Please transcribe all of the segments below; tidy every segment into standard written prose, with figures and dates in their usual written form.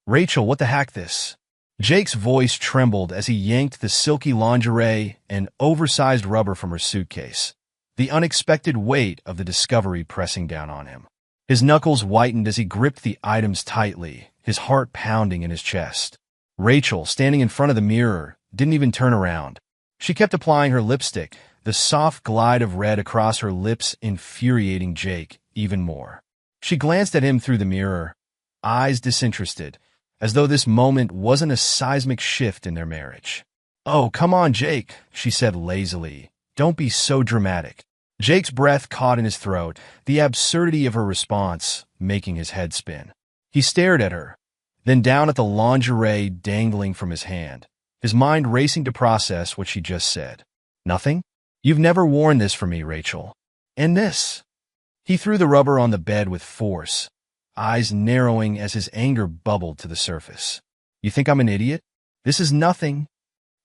Rachel, what the heck this? Jake's voice trembled as he yanked the silky lingerie and oversized rubber from her suitcase, the unexpected weight of the discovery pressing down on him. His knuckles whitened as he gripped the items tightly, his heart pounding in his chest. Rachel, standing in front of the mirror, didn't even turn around. She kept applying her lipstick, the soft glide of red across her lips infuriating Jake even more. She glanced at him through the mirror, eyes disinterested, as though this moment wasn't a seismic shift in their marriage. "Oh, come on, Jake," she said lazily. "Don't be so dramatic." Jake's breath caught in his throat, the absurdity of her response making his head spin. He stared at her, then down at the lingerie dangling from his hand, his mind racing to process what she just said. "Nothing? You've never worn this for me, Rachel. And this?" He threw the rubber on the bed with force, eyes narrowing as his anger bubbled to the surface. "You think I'm an idiot? This is nothing."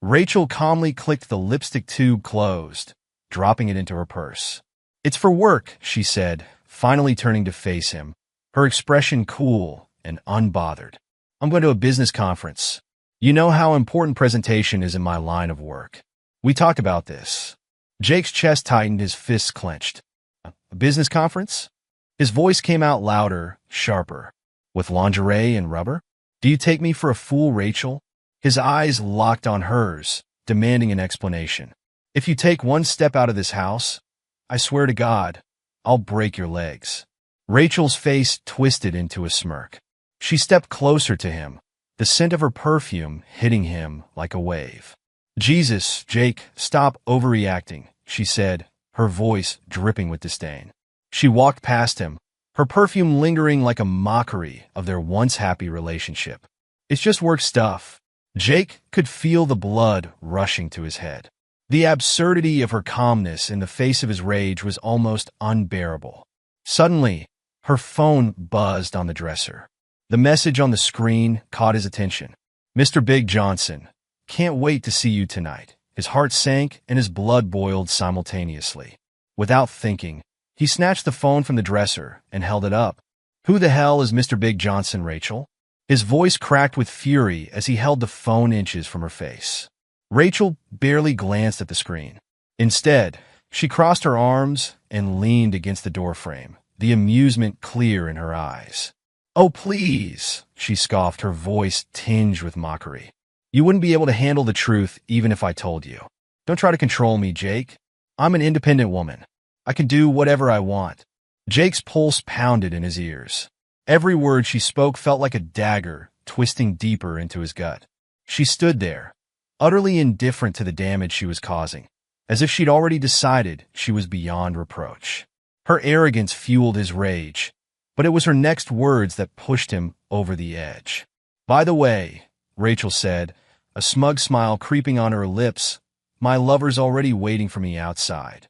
Rachel calmly clicked the lipstick tube closed, dropping it into her purse. "It's for work," she said, finally turning to face him, her expression cool and unbothered. "I'm going to a business conference. You know how important presentation is in my line of work. We talked about this." Jake's chest tightened, his fists clenched. "A business conference?" His voice came out louder, sharper. "With lingerie and rubber? Do you take me for a fool, Rachel?" His eyes locked on hers, demanding an explanation. "If you take one step out of this house, I swear to God, I'll break your legs." Rachel's face twisted into a smirk. She stepped closer to him, the scent of her perfume hitting him like a wave. "Jesus, Jake, stop overreacting," she said, her voice dripping with disdain. She walked past him, her perfume lingering like a mockery of their once-happy relationship. "It's just work stuff." Jake could feel the blood rushing to his head. The absurdity of her calmness in the face of his rage was almost unbearable. Suddenly, her phone buzzed on the dresser. The message on the screen caught his attention. "Mr. Big Johnson, can't wait to see you tonight." His heart sank and his blood boiled simultaneously. Without thinking, he snatched the phone from the dresser and held it up. "Who the hell is Mr. Big Johnson, Rachel?" His voice cracked with fury as he held the phone inches from her face. Rachel barely glanced at the screen. Instead, she crossed her arms and leaned against the doorframe, the amusement clear in her eyes. "Oh, please," she scoffed, her voice tinged with mockery. "You wouldn't be able to handle the truth even if I told you. Don't try to control me, Jake. I'm an independent woman. I can do whatever I want." Jake's pulse pounded in his ears. Every word she spoke felt like a dagger twisting deeper into his gut. She stood there, utterly indifferent to the damage she was causing, as if she'd already decided she was beyond reproach. Her arrogance fueled his rage, but it was her next words that pushed him over the edge. "By the way," Rachel said, a smug smile creeping on her lips, "my lover's already waiting for me outside."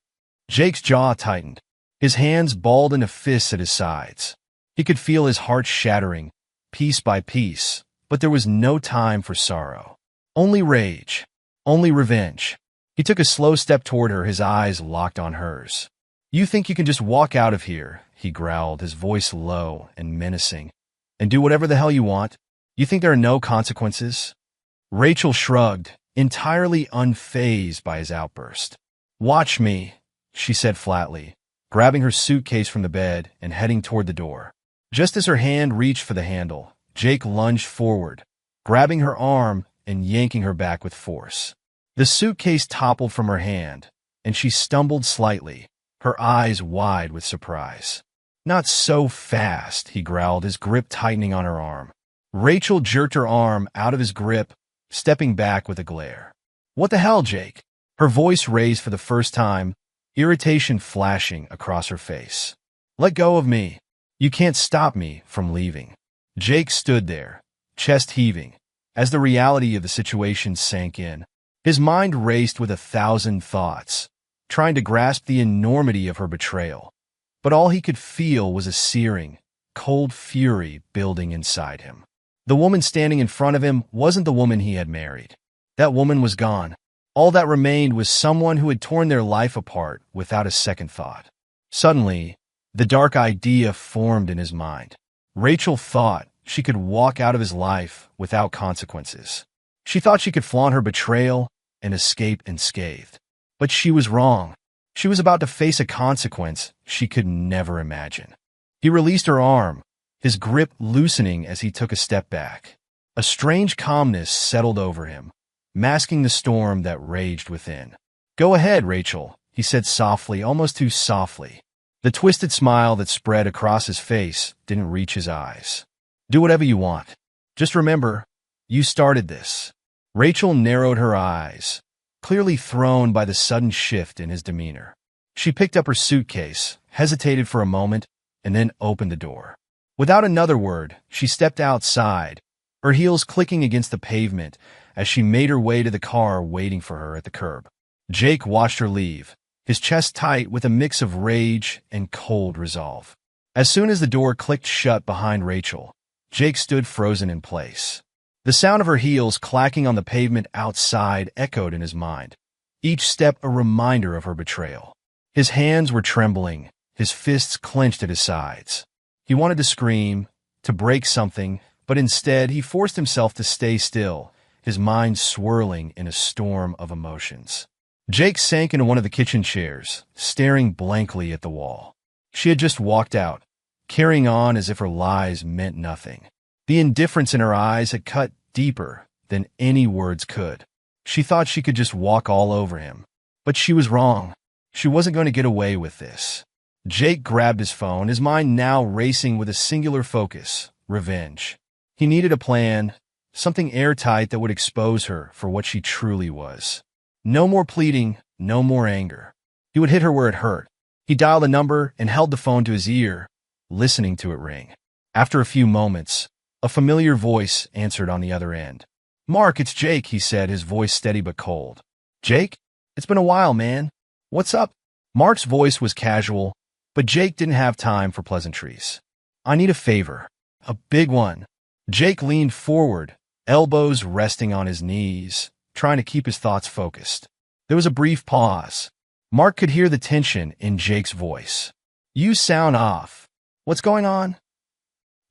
Jake's jaw tightened, his hands balled into fists at his sides. He could feel his heart shattering, piece by piece, but there was no time for sorrow. Only rage, only revenge. He took a slow step toward her, his eyes locked on hers. "You think you can just walk out of here," he growled, his voice low and menacing, "and do whatever the hell you want? You think there are no consequences?" Rachel shrugged, entirely unfazed by his outburst. "Watch me," she said flatly, grabbing her suitcase from the bed and heading toward the door. Just as her hand reached for the handle, Jake lunged forward, grabbing her arm and yanking her back with force. The suitcase toppled from her hand, and she stumbled slightly, her eyes wide with surprise. "Not so fast," he growled, his grip tightening on her arm. Rachel jerked her arm out of his grip, stepping back with a glare. "What the hell, Jake?" Her voice raised for the first time, irritation flashing across her face. "Let go of me. You can't stop me from leaving." Jake stood there, chest heaving, as the reality of the situation sank in. His mind raced with 1,000 thoughts, trying to grasp the enormity of her betrayal. But all he could feel was a searing, cold fury building inside him. The woman standing in front of him wasn't the woman he had married. That woman was gone. All that remained was someone who had torn their life apart without a second thought. Suddenly, the dark idea formed in his mind. Rachel thought she could walk out of his life without consequences. She thought she could flaunt her betrayal and escape unscathed. But she was wrong. She was about to face a consequence she could never imagine. He released her arm, his grip loosening as he took a step back. A strange calmness settled over him, masking the storm that raged within. "Go ahead, Rachel," he said softly, almost too softly. The twisted smile that spread across his face didn't reach his eyes. "Do whatever you want. Just remember, you started this." Rachel narrowed her eyes, clearly thrown by the sudden shift in his demeanor. She picked up her suitcase, hesitated for a moment, and then opened the door. Without another word, she stepped outside, her heels clicking against the pavement as she made her way to the car waiting for her at the curb. Jake watched her leave, his chest tight with a mix of rage and cold resolve. As soon as the door clicked shut behind Rachel, Jake stood frozen in place. The sound of her heels clacking on the pavement outside echoed in his mind, each step a reminder of her betrayal. His hands were trembling, his fists clenched at his sides. He wanted to scream, to break something, but instead he forced himself to stay still, his mind swirling in a storm of emotions. Jake sank into one of the kitchen chairs, staring blankly at the wall. She had just walked out, carrying on as if her lies meant nothing. The indifference in her eyes had cut deeper than any words could. She thought she could just walk all over him. But she was wrong. She wasn't going to get away with this. Jake grabbed his phone, his mind now racing with a singular focus: revenge. He needed a plan, something airtight that would expose her for what she truly was. No more pleading, no more anger. He would hit her where it hurt. He dialed a number and held the phone to his ear, listening to it ring. After a few moments, a familiar voice answered on the other end. "Mark, it's Jake," he said, his voice steady but cold. "Jake? It's been a while, man. What's up?" Mark's voice was casual, but Jake didn't have time for pleasantries. "I need a favor. A big one." Jake leaned forward, elbows resting on his knees, trying to keep his thoughts focused. There was a brief pause. Mark could hear the tension in Jake's voice. "You sound off. What's going on?"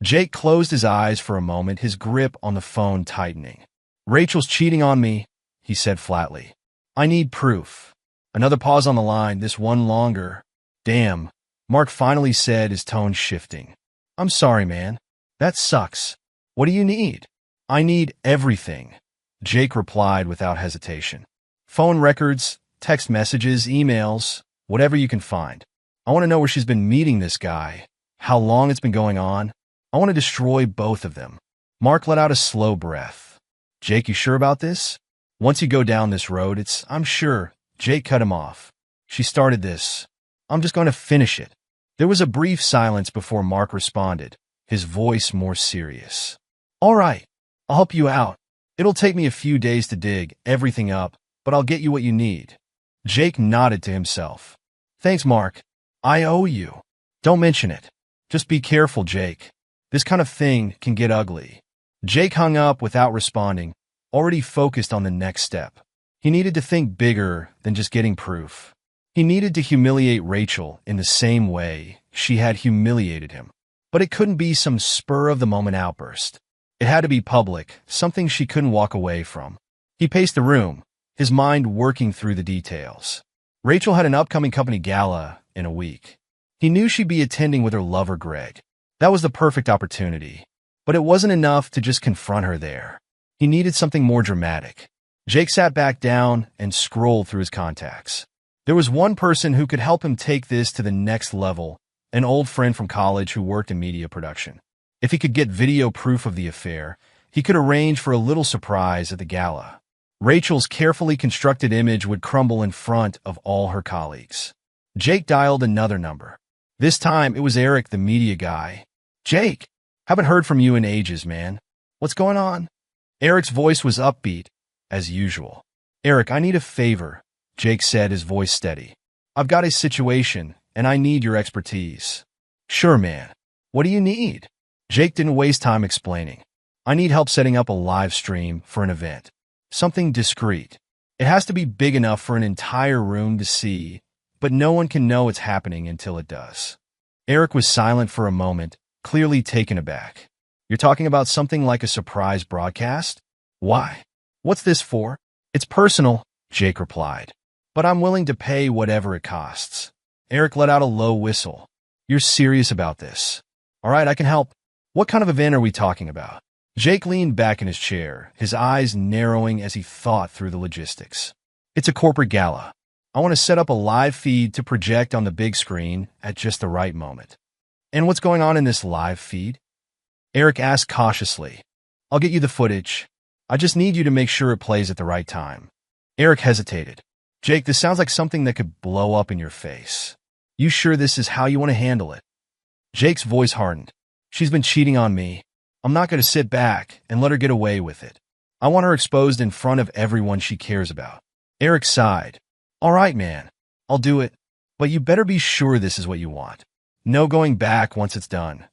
Jake closed his eyes for a moment, his grip on the phone tightening. "Rachel's cheating on me," he said flatly. "I need proof." Another pause on the line, this one longer. "Damn," Mark finally said, his tone shifting. "I'm sorry, man. That sucks. What do you need?" "I need everything," Jake replied without hesitation. "Phone records, text messages, emails, whatever you can find. I want to know where she's been meeting this guy, how long it's been going on. I want to destroy both of them." Mark let out a slow breath. "Jake, you sure about this? Once you go down this road, I'm sure." Jake cut him off. "She started this. I'm just going to finish it." There was a brief silence before Mark responded, his voice more serious. "All right, I'll help you out. It'll take me a few days to dig everything up, but I'll get you what you need." Jake nodded to himself. "Thanks, Mark. I owe you." "Don't mention it. Just be careful, Jake. This kind of thing can get ugly." Jake hung up without responding, already focused on the next step. He needed to think bigger than just getting proof. He needed to humiliate Rachel in the same way she had humiliated him. But it couldn't be some spur-of-the-moment outburst. It had to be public, something she couldn't walk away from. He paced the room, his mind working through the details. Rachel had an upcoming company gala in a week. He knew she'd be attending with her lover, Greg. That was the perfect opportunity. But it wasn't enough to just confront her there. He needed something more dramatic. Jake sat back down and scrolled through his contacts. There was one person who could help him take this to the next level, an old friend from college who worked in media production. If he could get video proof of the affair, he could arrange for a little surprise at the gala. Rachel's carefully constructed image would crumble in front of all her colleagues. Jake dialed another number. This time, it was Eric, the media guy. "Jake, haven't heard from you in ages, man. What's going on?" Eric's voice was upbeat, as usual. "Eric, I need a favor," Jake said, his voice steady. "I've got a situation, and I need your expertise." "Sure, man. What do you need?" Jake didn't waste time explaining. "I need help setting up a live stream for an event. Something discreet. It has to be big enough for an entire room to see, but no one can know it's happening until it does." Eric was silent for a moment, clearly taken aback. You're talking about something like a surprise broadcast? Why? What's this for? It's personal, Jake replied. But I'm willing to pay whatever it costs. Eric let out a low whistle. You're serious about this? All right, I can help. What kind of event are we talking about? Jake leaned back in his chair, his eyes narrowing as he thought through the logistics. It's a corporate gala. I want to set up a live feed to project on the big screen at just the right moment. And what's going on in this live feed? Eric asked cautiously. I'll get you the footage. I just need you to make sure it plays at the right time. Eric hesitated. Jake, this sounds like something that could blow up in your face. You sure this is how you want to handle it? Jake's voice hardened. She's been cheating on me. I'm not going to sit back and let her get away with it. I want her exposed in front of everyone she cares about. Eric sighed. All right, man. I'll do it. But you better be sure this is what you want. No going back once it's done.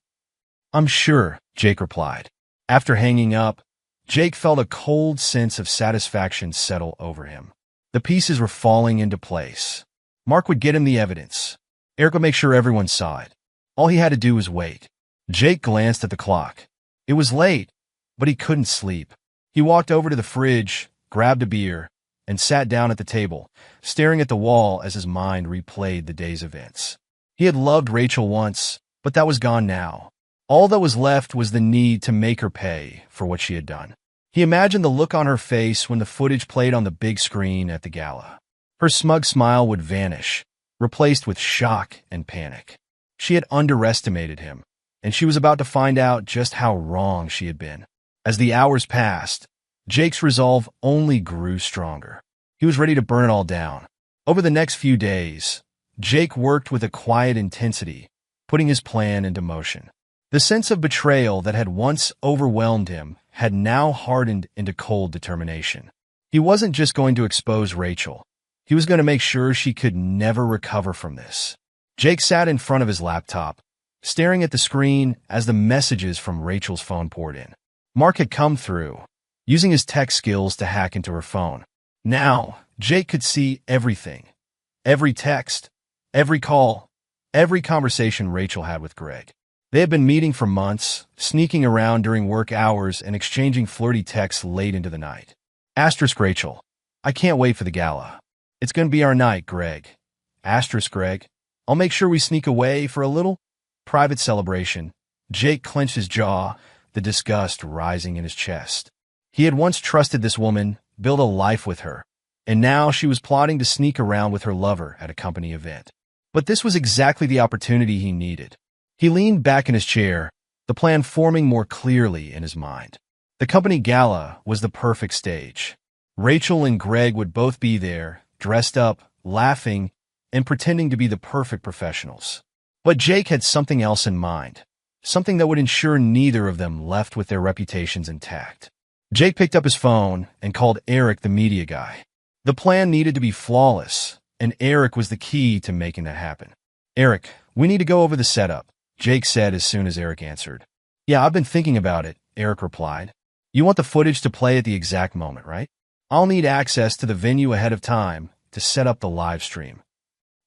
I'm sure, Jake replied. After hanging up, Jake felt a cold sense of satisfaction settle over him. The pieces were falling into place. Mark would get him the evidence. Eric would make sure everyone saw it. All he had to do was wait. Jake glanced at the clock. It was late, but he couldn't sleep. He walked over to the fridge, grabbed a beer, and sat down at the table, staring at the wall as his mind replayed the day's events. He had loved Rachel once, but that was gone now. All that was left was the need to make her pay for what she had done. He imagined the look on her face when the footage played on the big screen at the gala. Her smug smile would vanish, replaced with shock and panic. She had underestimated him, and she was about to find out just how wrong she had been. As the hours passed, Jake's resolve only grew stronger. He was ready to burn it all down. Over the next few days, Jake worked with a quiet intensity, putting his plan into motion. The sense of betrayal that had once overwhelmed him had now hardened into cold determination. He wasn't just going to expose Rachel. He was going to make sure she could never recover from this. Jake sat in front of his laptop, staring at the screen as the messages from Rachel's phone poured in. Mark had come through, using his tech skills to hack into her phone. Now, Jake could see everything. Every text, every call, every conversation Rachel had with Greg. They had been meeting for months, sneaking around during work hours and exchanging flirty texts late into the night. Asterisk Rachel, I can't wait for the gala. It's going to be our night, Greg. Asterisk Greg, I'll make sure we sneak away for a little private celebration. Jake clenched his jaw, the disgust rising in his chest. He had once trusted this woman, built a life with her, and now she was plotting to sneak around with her lover at a company event. But this was exactly the opportunity he needed. He leaned back in his chair, the plan forming more clearly in his mind. The company gala was the perfect stage. Rachel and Greg would both be there, dressed up, laughing, and pretending to be the perfect professionals. But Jake had something else in mind, something that would ensure neither of them left with their reputations intact. Jake picked up his phone and called Eric, the media guy. The plan needed to be flawless, and Eric was the key to making that happen. Eric, we need to go over the setup, Jake said as soon as Eric answered. Yeah, I've been thinking about it, Eric replied. You want the footage to play at the exact moment, right? I'll need access to the venue ahead of time to set up the live stream.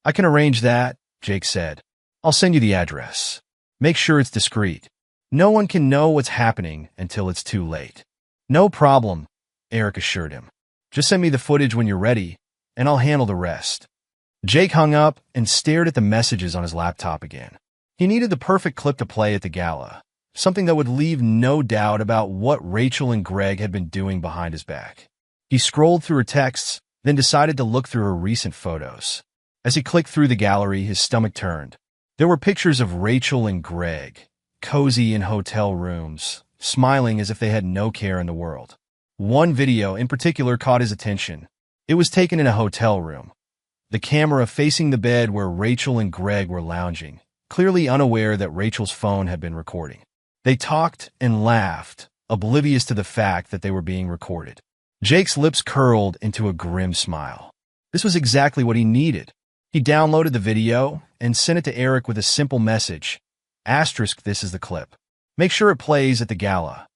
I can arrange that, Jake said. I'll send you the address. Make sure it's discreet. No one can know what's happening until it's too late. No problem, Eric assured him. Just send me the footage when you're ready, and I'll handle the rest. Jake hung up and stared at the messages on his laptop again. He needed the perfect clip to play at the gala, something that would leave no doubt about what Rachel and Greg had been doing behind his back. He scrolled through her texts, then decided to look through her recent photos. As he clicked through the gallery, his stomach turned. There were pictures of Rachel and Greg, cozy in hotel rooms, smiling as if they had no care in the world. One video in particular caught his attention. It was taken in a hotel room, the camera facing the bed where Rachel and Greg were lounging, clearly unaware that Rachel's phone had been recording. They talked and laughed, oblivious to the fact that they were being recorded. Jake's lips curled into a grim smile. This was exactly what he needed. He downloaded the video and sent it to Eric with a simple message. Asterisk, this is the clip. Make sure it plays at the gala.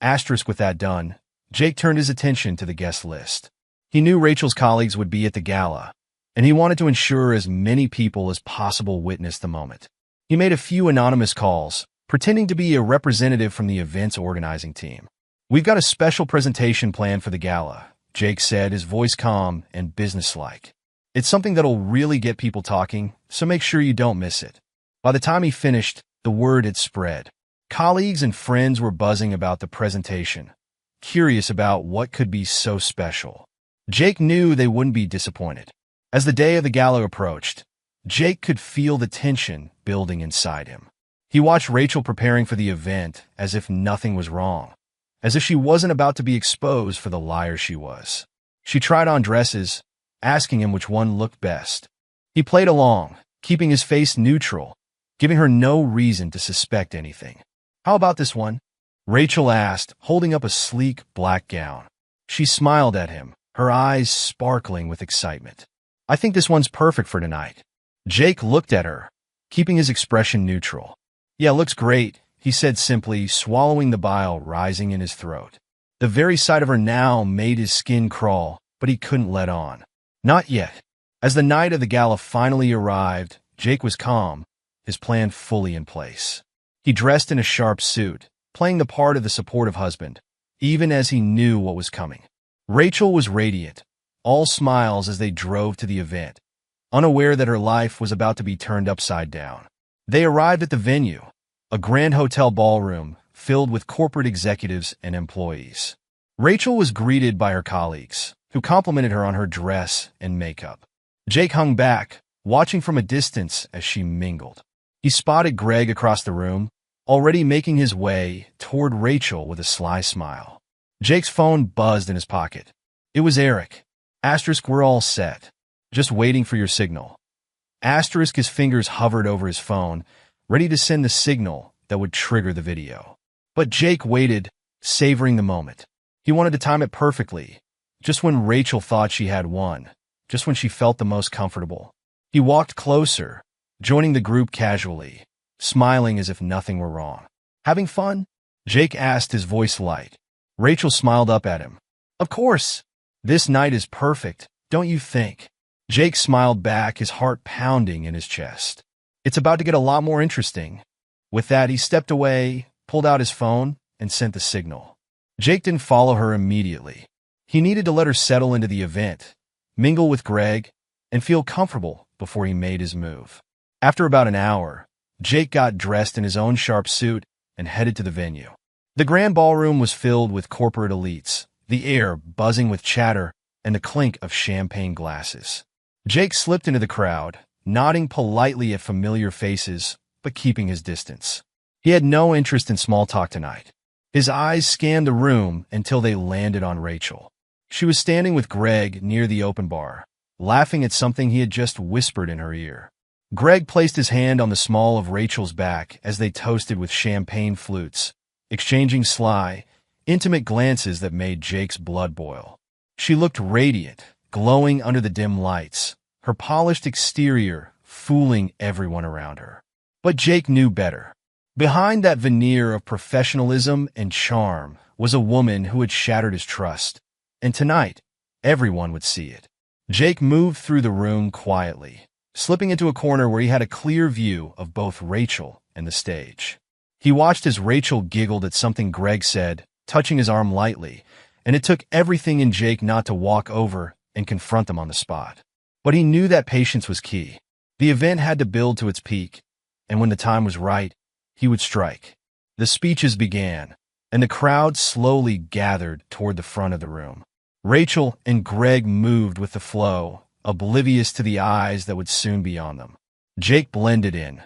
Asterisk, with that done, Jake turned his attention to the guest list. He knew Rachel's colleagues would be at the gala, and he wanted to ensure as many people as possible witnessed the moment. He made a few anonymous calls, pretending to be a representative from the event's organizing team. "We've got a special presentation planned for the gala," Jake said, his voice calm and businesslike. "It's something that'll really get people talking, so make sure you don't miss it." By the time he finished, the word had spread. Colleagues and friends were buzzing about the presentation, curious about what could be so special. Jake knew they wouldn't be disappointed. As the day of the gala approached, Jake could feel the tension building inside him. He watched Rachel preparing for the event as if nothing was wrong, as if she wasn't about to be exposed for the liar she was. She tried on dresses, asking him which one looked best. He played along, keeping his face neutral, giving her no reason to suspect anything. "How about this one?" Rachel asked, holding up a sleek black gown. She smiled at him, her eyes sparkling with excitement. "I think this one's perfect for tonight." Jake looked at her, keeping his expression neutral. "Yeah, looks great," he said simply, swallowing the bile rising in his throat. The very sight of her now made his skin crawl, but he couldn't let on. Not yet. As the night of the gala finally arrived, Jake was calm, his plan fully in place. He dressed in a sharp suit, playing the part of the supportive husband, even as he knew what was coming. Rachel was radiant, all smiles as they drove to the event, unaware that her life was about to be turned upside down. They arrived at the venue, a grand hotel ballroom filled with corporate executives and employees. Rachel was greeted by her colleagues, who complimented her on her dress and makeup. Jake hung back, watching from a distance as she mingled. He spotted Greg across the room, already making his way toward Rachel with a sly smile. Jake's phone buzzed in his pocket. It was Eric. "Asterisk, we're all set. Just waiting for your signal." Asterisk, his fingers hovered over his phone, ready to send the signal that would trigger the video. But Jake waited, savoring the moment. He wanted to time it perfectly, just when Rachel thought she had won, just when she felt the most comfortable. He walked closer, joining the group casually, smiling as if nothing were wrong. "Having fun?" Jake asked, his voice light. Rachel smiled up at him. "Of course. This night is perfect, don't you think?" Jake smiled back, his heart pounding in his chest. "It's about to get a lot more interesting." With that, he stepped away, pulled out his phone, and sent the signal. Jake didn't follow her immediately. He needed to let her settle into the event, mingle with Greg, and feel comfortable before he made his move. After about an hour, Jake got dressed in his own sharp suit and headed to the venue. The grand ballroom was filled with corporate elites, the air buzzing with chatter and the clink of champagne glasses. Jake slipped into the crowd, nodding politely at familiar faces, but keeping his distance. He had no interest in small talk tonight. His eyes scanned the room until they landed on Rachel. She was standing with Greg near the open bar, laughing at something he had just whispered in her ear. Greg placed his hand on the small of Rachel's back as they toasted with champagne flutes, exchanging sly, intimate glances that made Jake's blood boil. She looked radiant, glowing under the dim lights, her polished exterior fooling everyone around her. But Jake knew better. Behind that veneer of professionalism and charm was a woman who had shattered his trust, and tonight, everyone would see it. Jake moved through the room quietly, slipping into a corner where he had a clear view of both Rachel and the stage. He watched as Rachel giggled at something Greg said, touching his arm lightly, and it took everything in Jake not to walk over and confront them on the spot. But he knew that patience was key. The event had to build to its peak, and when the time was right, he would strike. The speeches began, and the crowd slowly gathered toward the front of the room. Rachel and Greg moved with the flow, oblivious to the eyes that would soon be on them. Jake blended in,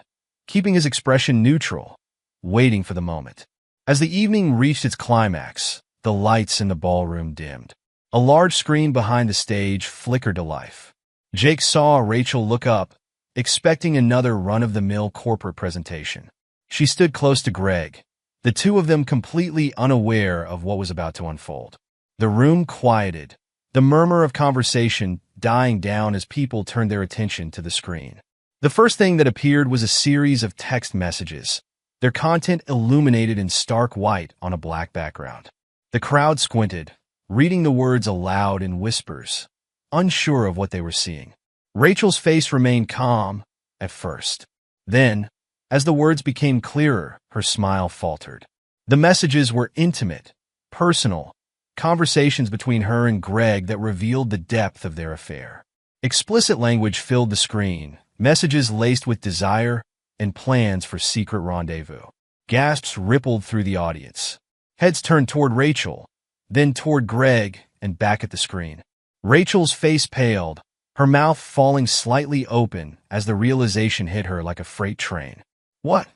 keeping his expression neutral, waiting for the moment. As the evening reached its climax, the lights in the ballroom dimmed. A large screen behind the stage flickered to life. Jake saw Rachel look up, expecting another run-of-the-mill corporate presentation. She stood close to Greg, the two of them completely unaware of what was about to unfold. The room quieted, the murmur of conversation dying down as people turned their attention to the screen. The first thing that appeared was a series of text messages, their content illuminated in stark white on a black background. The crowd squinted, reading the words aloud in whispers, unsure of what they were seeing. Rachel's face remained calm at first. Then, As the words became clearer, her smile faltered. The messages were intimate, personal, conversations between her and Greg that revealed the depth of their affair. Explicit language filled the screen, messages laced with desire and plans for secret rendezvous. Gasps rippled through the audience. Heads turned toward Rachel, then toward Greg, and back at the screen. Rachel's face paled, her mouth falling slightly open as the realization hit her like a freight train. "What?"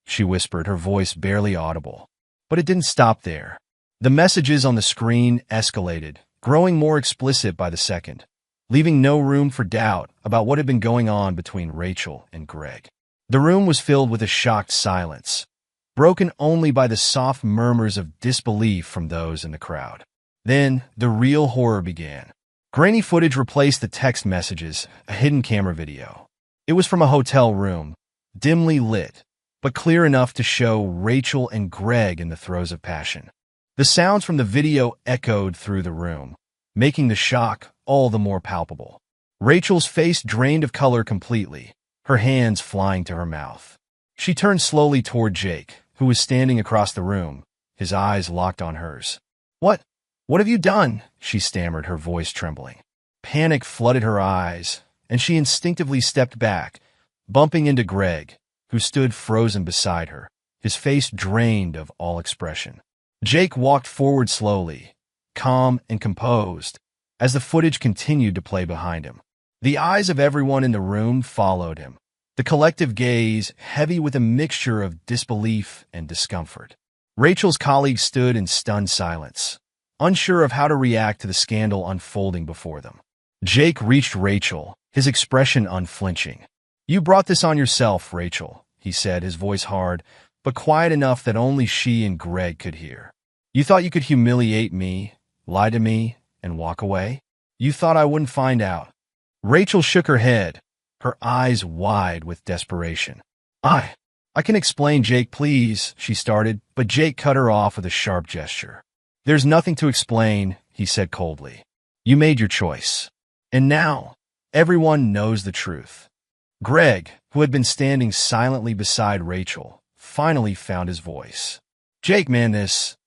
she whispered, her voice barely audible. But it didn't stop there. The messages on the screen escalated, growing more explicit by the second, leaving no room for doubt about what had been going on between Rachel and Greg. The room was filled with a shocked silence, broken only by the soft murmurs of disbelief from those in the crowd. Then, the real horror began. Grainy footage replaced the text messages, a hidden camera video. It was from a hotel room, dimly lit, but clear enough to show Rachel and Greg in the throes of passion. The sounds from the video echoed through the room, making the shock all the more palpable. Rachel's face drained of color completely, her hands flying to her mouth. She turned slowly toward Jake, who was standing across the room, his eyes locked on hers. What have you done?" she stammered, her voice trembling. Panic flooded her eyes, and she instinctively stepped back, bumping into Greg, who stood frozen beside her, his face drained of all expression. Jake walked forward slowly, calm and composed, as the footage continued to play behind him. The eyes of everyone in the room followed him, the collective gaze heavy with a mixture of disbelief and discomfort. Rachel's colleagues stood in stunned silence, unsure of how to react to the scandal unfolding before them. Jake reached Rachel, his expression unflinching. "You brought this on yourself, Rachel," he said, his voice hard, but quiet enough that only she and Greg could hear. "You thought you could humiliate me, lie to me, and walk away? You thought I wouldn't find out." Rachel shook her head, her eyes wide with desperation. I can explain, Jake, please," she started, but Jake cut her off with a sharp gesture. "There's nothing to explain," he said coldly. "You made your choice. And now, everyone knows the truth." Greg, who had been standing silently beside Rachel, finally found his voice. "Jake, man, this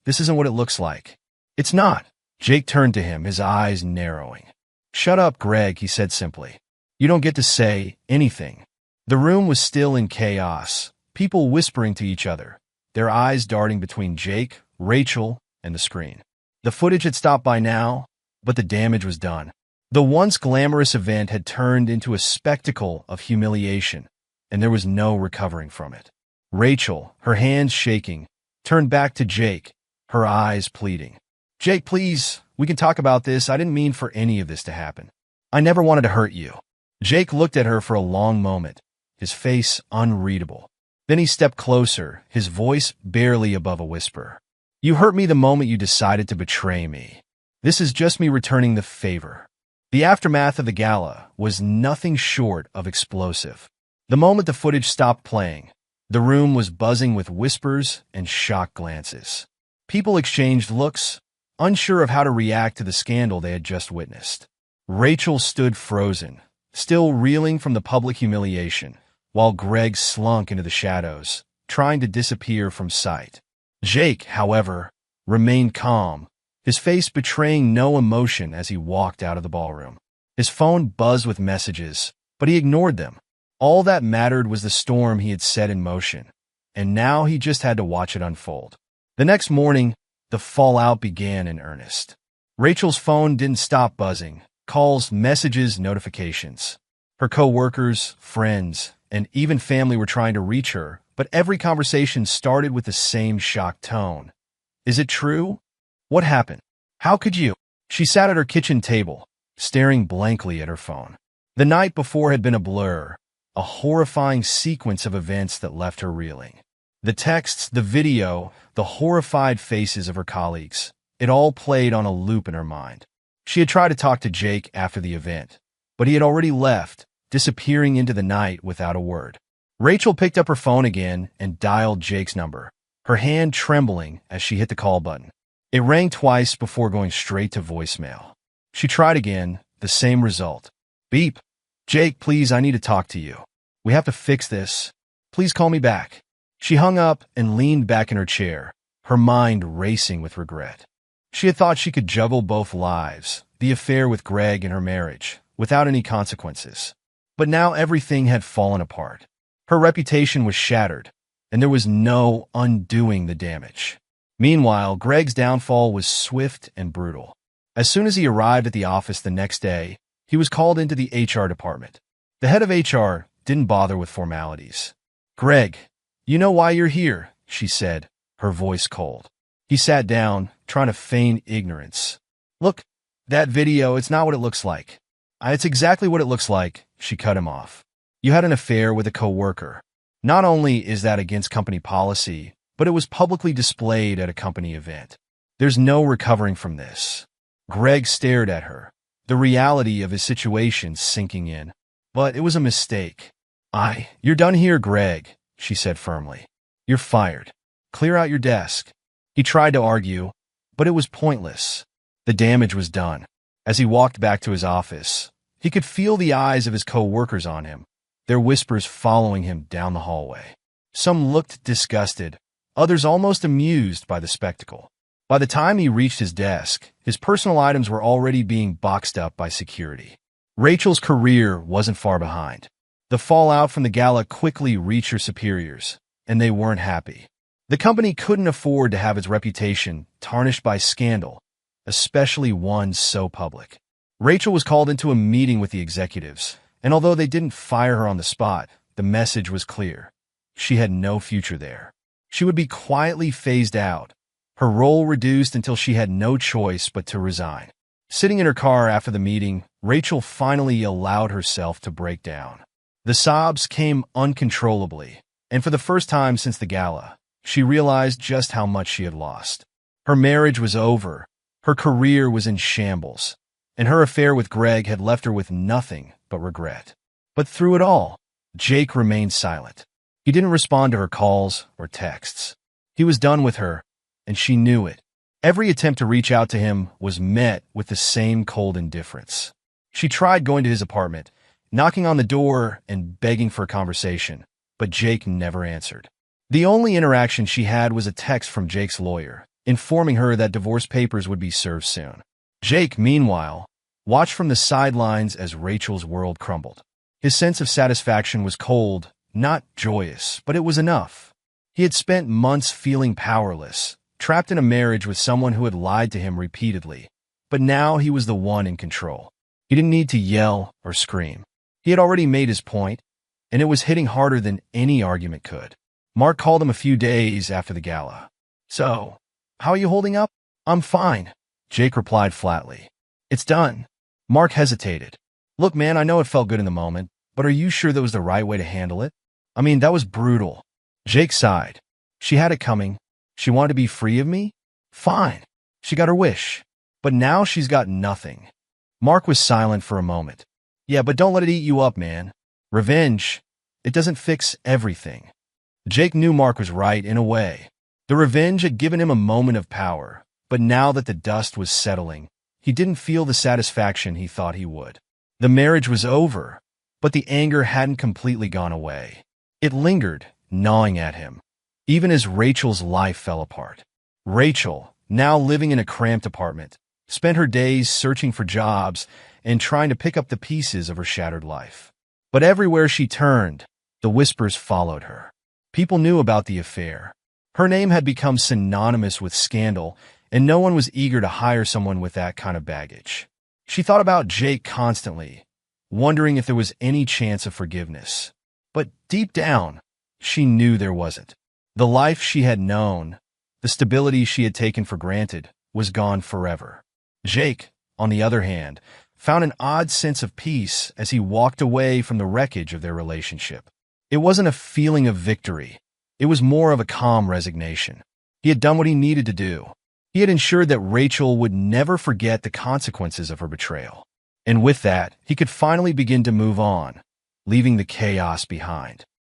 isn't what it looks like." "It's not." Jake turned to him, his eyes narrowing. "Shut up, Greg," he said simply. "You don't get to say anything." The room was still in chaos, people whispering to each other, their eyes darting between Jake, Rachel, and the screen. The footage had stopped by now, but the damage was done. The once glamorous event had turned into a spectacle of humiliation, and there was no recovering from it. Rachel, her hands shaking, turned back to Jake, her eyes pleading. "Jake, please, we can talk about this. I didn't mean for any of this to happen. I never wanted to hurt you." Jake looked at her for a long moment, his face unreadable. Then he stepped closer, his voice barely above a whisper. "You hurt me the moment you decided to betray me. This is just me returning the favor." The aftermath of the gala was nothing short of explosive. The moment the footage stopped playing, the room was buzzing with whispers and shocked glances. People exchanged looks, unsure of how to react to the scandal they had just witnessed. Rachel stood frozen, still reeling from the public humiliation, while Greg slunk into the shadows, trying to disappear from sight. Jake, however, remained calm, his face betraying no emotion as he walked out of the ballroom. His phone buzzed with messages, but he ignored them. All that mattered was the storm he had set in motion, and now he just had to watch it unfold. The next morning, the fallout began in earnest. Rachel's phone didn't stop buzzing, calls, messages, notifications. Her co-workers, friends, and even family were trying to reach her, but every conversation started with the same shocked tone. "Is it true? What happened? How could you?" She sat at her kitchen table, staring blankly at her phone. The night before had been a blur, a horrifying sequence of events that left her reeling. The texts, the video, the horrified faces of her colleagues, it all played on a loop in her mind. She had tried to talk to Jake after the event, but he had already left, disappearing into the night without a word. Rachel picked up her phone again and dialed Jake's number, her hand trembling as she hit the call button. It rang twice before going straight to voicemail. She tried again, the same result. "Beep. Jake, please, I need to talk to you. We have to fix this." Please call me back." She hung up and leaned back in her chair, her mind racing with regret. She had thought she could juggle both lives, the affair with Greg and her marriage, without any consequences. But now everything had fallen apart. Her reputation was shattered, and there was no undoing the damage. Meanwhile, Greg's downfall was swift and brutal. As soon as he arrived at the office the next day, he was called into the HR department. The head of HR didn't bother with formalities. "Greg, you know why you're here," she said, her voice cold. He sat down, trying to feign ignorance. "Look, that video, it's not what it looks like." "It's exactly what it looks like," she cut him off. "You had an affair with a coworker. Not only is that against company policy, but it was publicly displayed at a company event. There's no recovering from this." Greg stared at her, the reality of his situation sinking in. "But it was a mistake." You're done here, Greg," she said firmly. "You're fired. Clear out your desk." He tried to argue, but it was pointless. The damage was done. As he walked back to his office, he could feel the eyes of his co-workers on him, their whispers following him down the hallway. Some looked disgusted, others almost amused by the spectacle. By the time he reached his desk, his personal items were already being boxed up by security. Rachel's career wasn't far behind. The fallout from the gala quickly reached her superiors, and they weren't happy. The company couldn't afford to have its reputation tarnished by scandal, especially one so public. Rachel was called into a meeting with the executives, and although they didn't fire her on the spot, the message was clear. She had no future there. She would be quietly phased out, her role reduced until she had no choice but to resign. Sitting in her car after the meeting, Rachel finally allowed herself to break down. The sobs came uncontrollably, and for the first time since the gala, she realized just how much she had lost. Her marriage was over, her career was in shambles, and her affair with Greg had left her with nothing but regret. But through it all, Jake remained silent. He didn't respond to her calls or texts. He was done with her, and she knew it. Every attempt to reach out to him was met with the same cold indifference. She tried going to his apartment, knocking on the door and begging for a conversation, but Jake never answered. The only interaction she had was a text from Jake's lawyer, informing her that divorce papers would be served soon. Jake, meanwhile, watched from the sidelines as Rachel's world crumbled. His sense of satisfaction was cold, not joyous, but it was enough. He had spent months feeling powerless, trapped in a marriage with someone who had lied to him repeatedly, but now he was the one in control. He didn't need to yell or scream. He had already made his point, and it was hitting harder than any argument could. Mark called him a few days after the gala. "So, how are you holding up?" "I'm fine," Jake replied flatly. "It's done." Mark hesitated. "Look, man, I know it felt good in the moment, but are you sure that was the right way to handle it? I mean, that was brutal." Jake sighed. She had it coming. She wanted to be free of me? Fine. She got her wish. But now she's got nothing. Mark was silent for a moment. "Yeah, but don't let it eat you up, man. Revenge, it doesn't fix everything." Jake knew Mark was right in a way. The revenge had given him a moment of power, but now that the dust was settling, he didn't feel the satisfaction he thought he would. The marriage was over, but the anger hadn't completely gone away. It lingered, gnawing at him, even as Rachel's life fell apart. Rachel, now living in a cramped apartment, spent her days searching for jobs and trying to pick up the pieces of her shattered life. But everywhere she turned, the whispers followed her. People knew about the affair. Her name had become synonymous with scandal, and no one was eager to hire someone with that kind of baggage. She thought about Jake constantly, wondering if there was any chance of forgiveness. But deep down, she knew there wasn't. The life she had known, the stability she had taken for granted, was gone forever. Jake, on the other hand, found an odd sense of peace as he walked away from the wreckage of their relationship. It wasn't a feeling of victory. It was more of a calm resignation. He had done what he needed to do. He had ensured that Rachel would never forget the consequences of her betrayal. And with that, he could finally begin to move on, leaving the chaos behind.